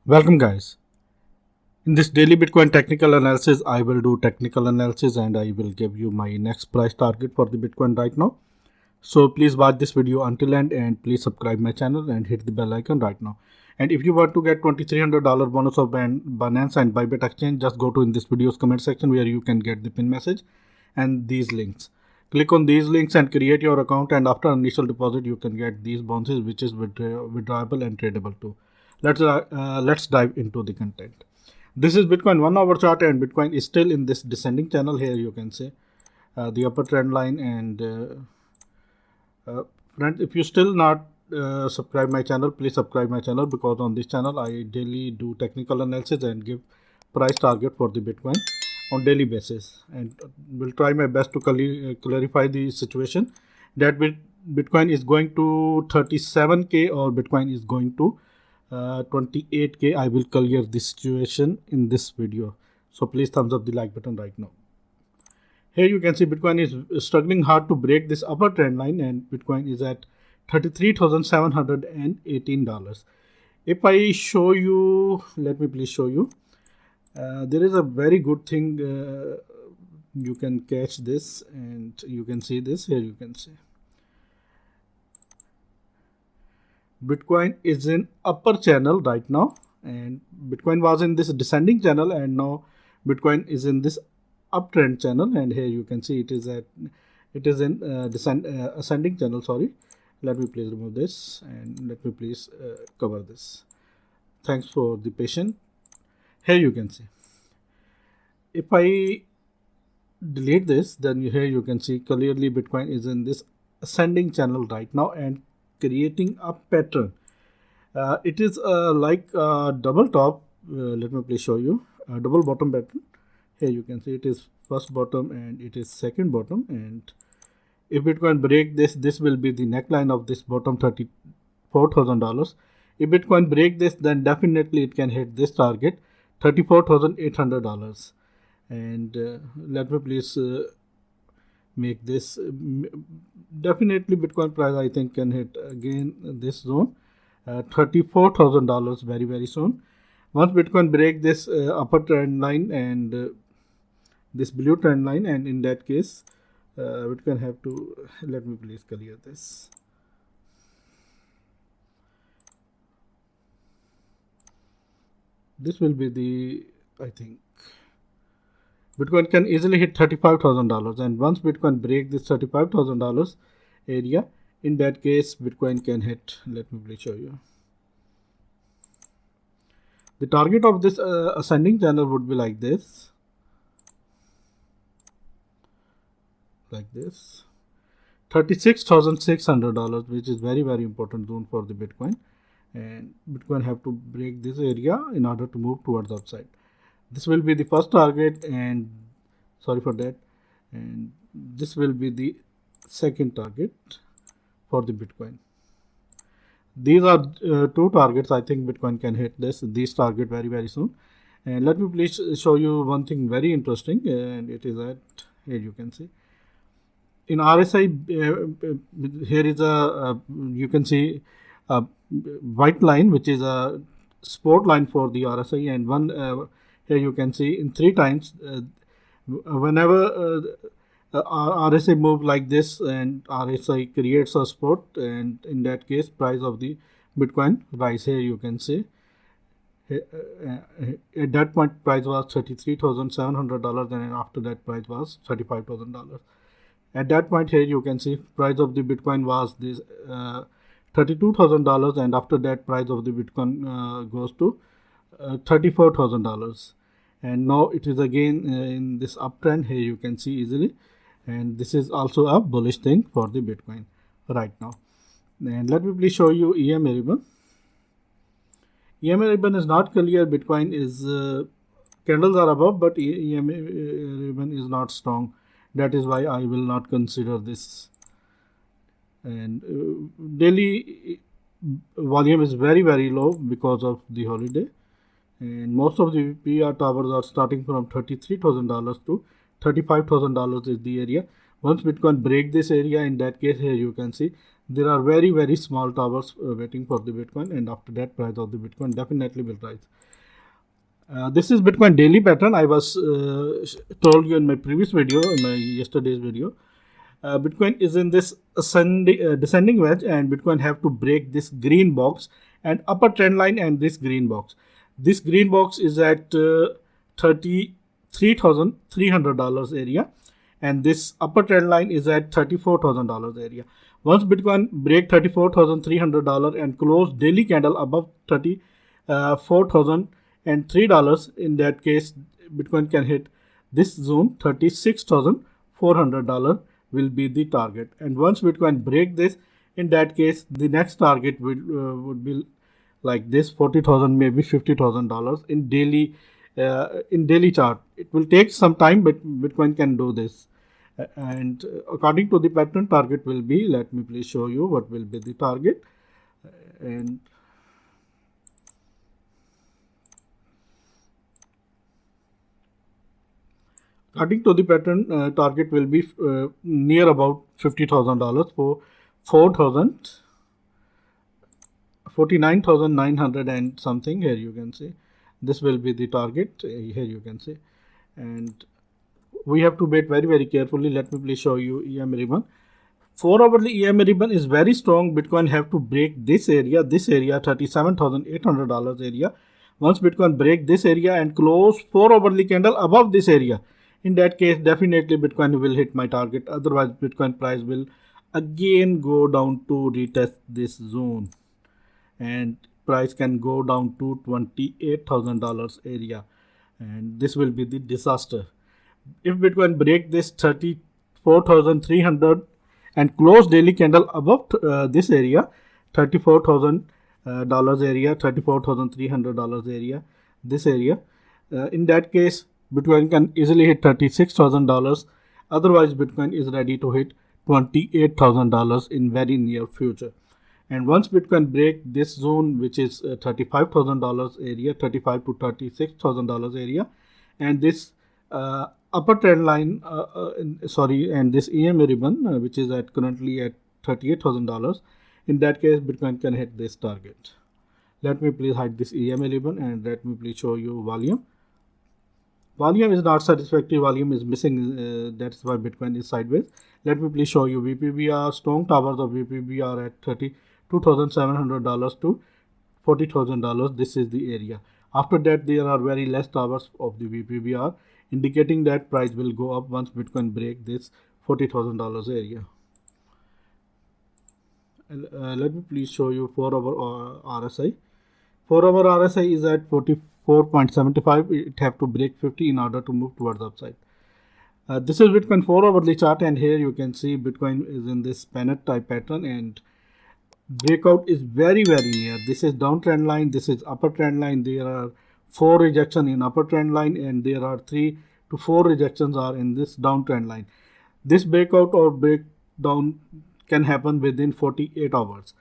Welcome, guys. In this daily Bitcoin technical analysis, I will do technical analysis and I will give you my next price target for the Bitcoin right now. So please watch this video until end and please subscribe my channel and hit the bell icon right now. And if you want to get $2,300 bonus of Binance and Bybit Exchange, just go to in this video's comment section where you can get the pin message and these links. Click on these links and create your account, and after initial deposit you can get these bonuses, which is withdrawable and tradable too. Let's dive into the content. This is Bitcoin 1 hour chart, and Bitcoin is still in this descending channel. Here you can see the upper trend line. And friends, if you still not subscribe my channel, please subscribe my channel, because on this channel I daily do technical analysis and give price target for the Bitcoin on daily basis, and will try my best to clarify the situation that Bitcoin is going to 37k or Bitcoin is going to 28k. I will clear this situation in this video, so please thumbs up the like button right now. Here you can see Bitcoin is struggling hard to break this upper trend line, and Bitcoin is at $33,718. If I show you, let me please show you. There is a very good thing. You can catch this, and you can see this. Here you can see Bitcoin is in upper channel right now, and Bitcoin was in this descending channel, and now Bitcoin is in this uptrend channel. And here you can see it is in ascending channel. Sorry, let me please remove this and let me please cover this. Thanks for the patience. Here you can see, if I delete this, then here you can see clearly Bitcoin is in this ascending channel right now and creating a pattern. It is like a double top. Let me please show you a double bottom pattern. Here you can see it is first bottom and it is second bottom, and if Bitcoin break this, this will be the neckline of this bottom, $34,000. If Bitcoin break this, then definitely it can hit this target, $34,800. And let me please make this. Definitely Bitcoin price I think can hit again this zone, $34,000 very soon. Once Bitcoin break this upper trend line and this blue trend line, and in that case Bitcoin have to, let me please clear this. This will be the, I think Bitcoin can easily hit $35,000, and once Bitcoin break this $35,000 area, in that case Bitcoin can hit, let me please show you. The target of this ascending channel would be like this, $36,600, which is very important zone for the Bitcoin, and Bitcoin have to break this area in order to move towards the upside. This will be the first target, and sorry for that, and this will be the second target for the Bitcoin. These are two targets. I think Bitcoin can hit these target very soon. And let me please show you one thing very interesting, and it is that here you can see in RSI, here is a you can see a white line, which is a support line for the RSI, and one here you can see in 3 times whenever RSI move like this and RSI creates a support, and in that case price of the Bitcoin rise. Here you can see at that point price was $33,700, and after that price was $35,000. At that point here you can see price of the Bitcoin was this $32,000, and after that price of the Bitcoin goes to $34,000, and now it is again in this uptrend. Here you can see easily, and this is also a bullish thing for the Bitcoin right now. And let me please show you EMA ribbon. EMA ribbon is not clear. Bitcoin is candles are above, but EMA ribbon is not strong. That is why I will not consider this. And daily volume is very low because of the holiday, and most of the PR towers are starting from $33,000 to $35,000 is the area. Once Bitcoin break this area, in that case here you can see there are very small towers waiting for the Bitcoin, and after that price of the Bitcoin definitely will rise. This is Bitcoin daily pattern. I was told you in my previous video, in my yesterday's video. Bitcoin is in this descending wedge, and Bitcoin have to break this green box and upper trend line and this green box. This green box is at $33,300 area, and this upper trend line is at $34,000 area. Once Bitcoin break $34,300 and close daily candle above $34,003, in that case Bitcoin can hit this zone. $36,400 will be the target, and once Bitcoin break this, in that case the next target would be like this, 40,000, maybe $50,000 in daily chart. It will take some time, but Bitcoin can do this. And according to the pattern, target will be, let me please show you what will be the target. And according to the pattern, target will be near about $50,000 for 49,900 and something. Here you can see this will be the target. Here you can see, and we have to wait very carefully. Let me please show you EMA ribbon. 4-hourly EMA ribbon is very strong. Bitcoin have to break this area, $37,800 area. Once Bitcoin break this area and close 4-hourly candle above this area, in that case definitely Bitcoin will hit my target. Otherwise Bitcoin price will again go down to retest this zone, and price can go down to $28,000 area, and this will be the disaster. If Bitcoin break this 34,300 and close daily candle above this area, $34,000 area, $34,300 area, this area, in that case Bitcoin can easily hit $36,000. Otherwise Bitcoin is ready to hit $28,000 in very near future. And once Bitcoin break this zone, which is $35,000 area, $35,000 to $36,000 area, and this upper trend line, and this EMA ribbon, which is at currently at $38,000, in that case Bitcoin can hit this target. Let me please hide this EMA ribbon, and let me please show you volume. Volume is not satisfactory, volume is missing, that's why Bitcoin is sideways. Let me please show you VPBR. Strong towers of VPBR at $32,700 to $40,000. This is the area. After that there are very less towers of the VPBR, indicating that price will go up once Bitcoin break this $40,000 area. Let me please show you 4-hour RSI. 4-hour RSI is at 44.75. It have to break 50 in order to move towards upside. This is Bitcoin 4-hourly chart, and here you can see Bitcoin is in this pennant type pattern, and breakout is very near. This is downtrend line, this is upper trend line. There are 4 rejection in upper trend line, and there are 3 to 4 rejections are in this downtrend line. This breakout or breakdown can happen within 48 hours.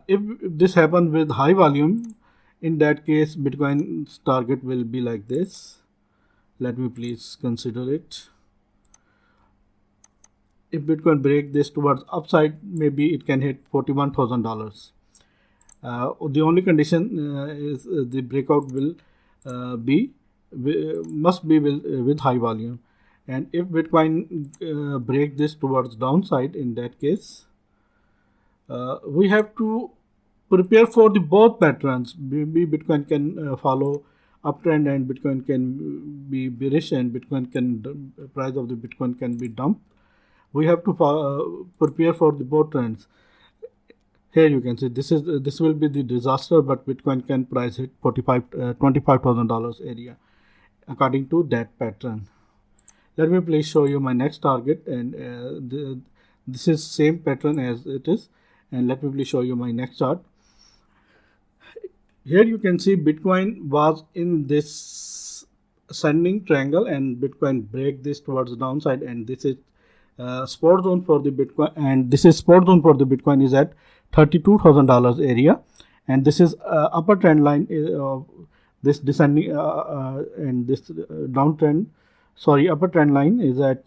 If this happens with high volume, in that case Bitcoin's target will be like this. Let me please consider it. If Bitcoin break this towards upside, maybe it can hit $41,000. The only condition is the breakout will must be with high volume, and if Bitcoin break this towards downside, in that case we have to prepare for the both patterns. Maybe Bitcoin can follow uptrend, and Bitcoin can be bearish, and Bitcoin can price of the Bitcoin can be dumped. We have to prepare for the both trends. Here you can see this will be the disaster, but Bitcoin can price hit $25,000 area according to that pattern. Let me please show you my next target, and this is same pattern as it is, and let me please show you my next chart. Here you can see Bitcoin was in this ascending triangle, and Bitcoin break this towards the downside, and this is support zone for the Bitcoin, and this is support zone for the Bitcoin is at $32,000 area, and this is upper trend line of this descending and this downtrend. Sorry, upper trend line is at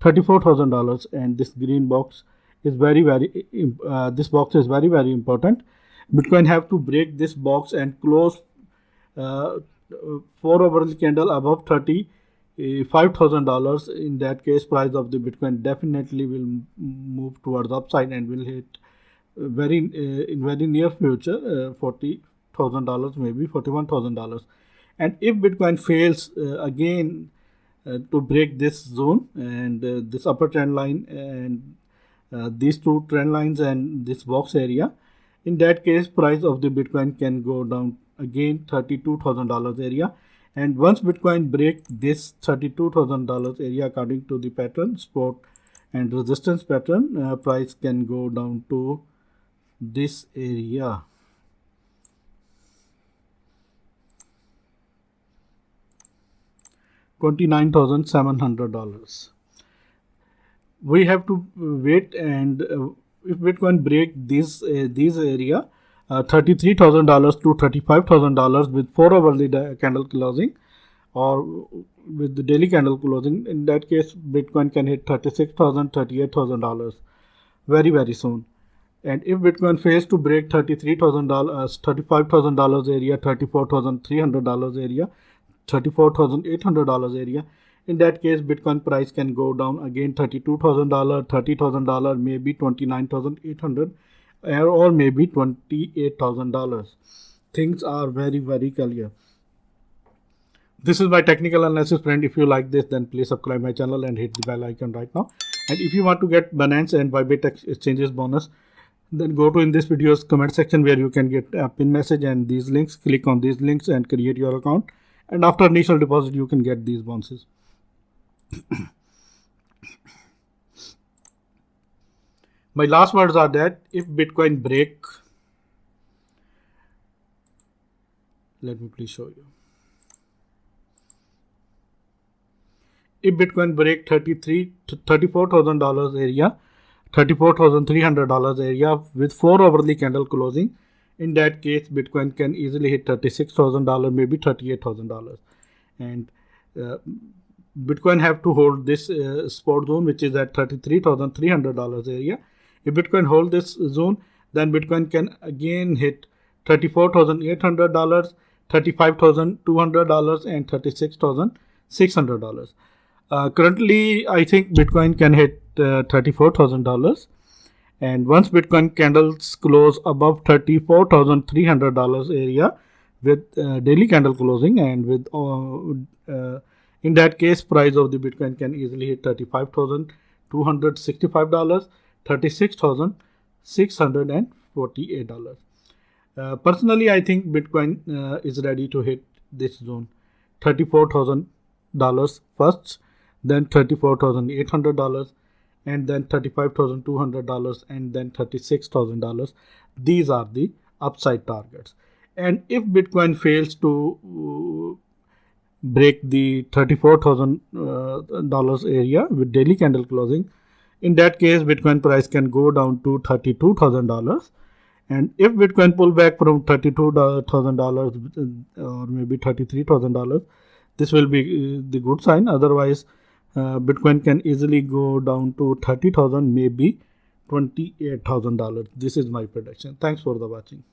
$34,000, and this green box is very this box is very important. Bitcoin have to break this box and close 4-hourly candle above $35,000. In that case, price of the Bitcoin definitely will move towards upside and will hit in very near future $40,000, maybe $41,000. And if Bitcoin fails again to break this zone and this upper trend line and these two trend lines and this box area, in that case price of the Bitcoin can go down again $32,000 area. And once Bitcoin break this $32,000 area, according to the pattern, support and resistance pattern, price can go down to this area. $29,700. We have to wait, and if Bitcoin break this area, $33,000 to $35,000 with 4-hourly candle closing or with the daily candle closing, in that case Bitcoin can hit $36,000, $38,000 very soon. And if Bitcoin fails to break $33,000, $35,000 area, $34,300 area, $34,800 area, in that case Bitcoin price can go down again $32,000, $30,000, maybe $29,800 or maybe $28,000. Things are very clear. This is my technical analysis, friend. If you like this, then please subscribe my channel and hit the bell icon right now. And if you want to get Binance and Bybit exchanges bonus, then go to in this video's comment section where you can get a pin message and these links. Click on these links and create your account, and after initial deposit you can get these bonuses. My last words are that if Bitcoin break, let me please show you. If Bitcoin break $34,000 area, $34,300 area with 4-hourly candle closing, in that case Bitcoin can easily hit $36,000, maybe $38,000. And Bitcoin have to hold this support zone, which is at $33,300 area. If Bitcoin hold this zone, then Bitcoin can again hit $34,800, $35,200 and $36,600. Currently, I think Bitcoin can hit $34,000, and once Bitcoin candles close above $34,300 area with daily candle closing, and with in that case price of the Bitcoin can easily hit $35,265, $36,648. Personally, I think Bitcoin is ready to hit this zone, $34,000 first, then $34,800, and then $35,200, and then $36,000. These are the upside targets. And if Bitcoin fails to break the $34,000 area with daily candle closing, in that case Bitcoin price can go down to $32,000. And if Bitcoin pull back from $32,000 or maybe $33,000, this will be the good sign. Otherwise, Bitcoin can easily go down to $30,000, maybe $28,000. This is my prediction. Thanks for the watching.